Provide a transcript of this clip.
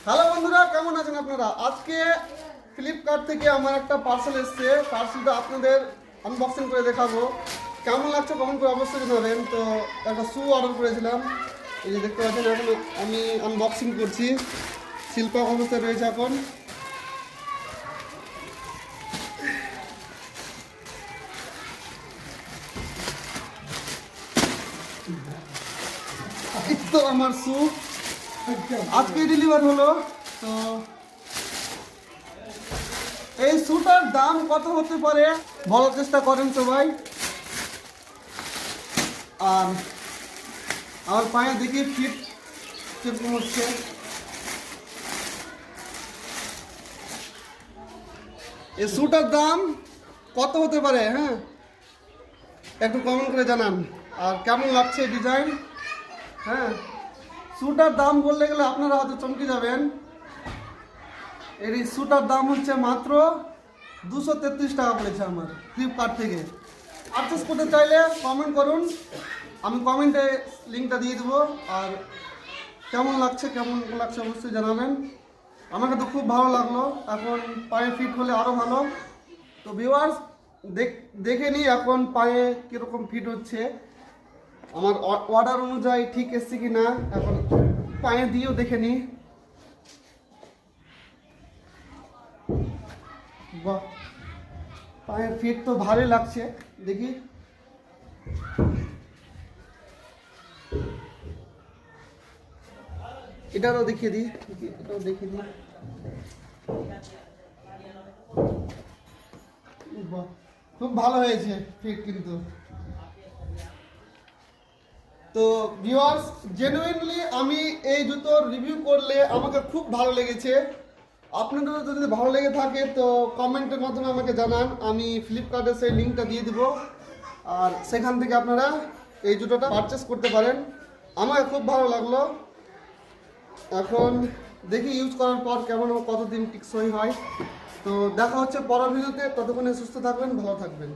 Hello বন্ধুরা, কেমন আছেন আপনারা? আজকে ফ্লিপকার্ট থেকে আমার একটা পার্সেল এসছে। পার্সেলটা আপনাদের আনবক্সিং করে দেখাবো। কেমন লাগছে কমেন্ট করে অবশ্যই জানাবেন। তো একটা শু অর্ডার করেছিলাম, এই যে দেখতে পাচ্ছেন। এখন আমি আনবক্সিং করছি, শিল্পা অবস্থায় রয়েছে এখন। তো আমার শু আজকে ডেলিভার হলো। তো এই শুটার দাম কত হতে পারে বলার চেষ্টা করেন সবাই। আর আমার পায়ে দেখি ফিট কিরকম হচ্ছে। এই শুটার দাম কত হতে পারে, হ্যাঁ একটু কমেন্ট করে জানান। আর কেমন লাগছে ডিজাইন, হ্যাঁ শুটার দাম বলতে গেলে আপনারা হয়তো চমকে যাবেন। এই শুটার দাম হচ্ছে মাত্র 233 টাকা পড়েছে আমার ফ্লিপকার্ট থেকে। পারচেস করতে চাইলে কমেন্ট করুন, আমি কমেন্টে লিঙ্কটা দিয়ে দেবো। আর কেমন লাগছে অবশ্যই জানাবেন। আমাকে তো খুব ভালো লাগলো, এখন পায়ে ফিট হলে আরও ভালো। তো ভিউয়ার্স দেখে নিই এখন পায়ে কীরকম ফিট হচ্ছে, আমার অর্ডার অনুযায়ী ঠিক এসছে কি না। এখন পায়ে দিয়েও দেখে নিই। বাহ, পায়ের ফিট তো ভালোই লাগছে, দেখি। এটারও দেখিয়ে দিই, বাহ খুব ভালো হয়েছে ফিট কিন্তু। তো ভিউয়ার্স, জেনুইনলি আমি এই জুতোর রিভিউ করলে আমাকে খুব ভালো লেগেছে। আপনাদেরও যদি ভালো লেগে থাকে তো কমেন্টের মাধ্যমে আমাকে জানান, আমি ফ্লিপকার্টে সেই লিঙ্কটা দিয়ে দিব। আর সেখান থেকে আপনারা এই জুতোটা পারচেস করতে পারেন। আমাকে খুব ভালো লাগলো। এখন দেখি ইউজ করার পর কেমন কতদিন টিকসই হয়। তো দেখা হচ্ছে পরের ভিডিওতে। ততক্ষণে সুস্থ থাকবেন, ভালো থাকবেন।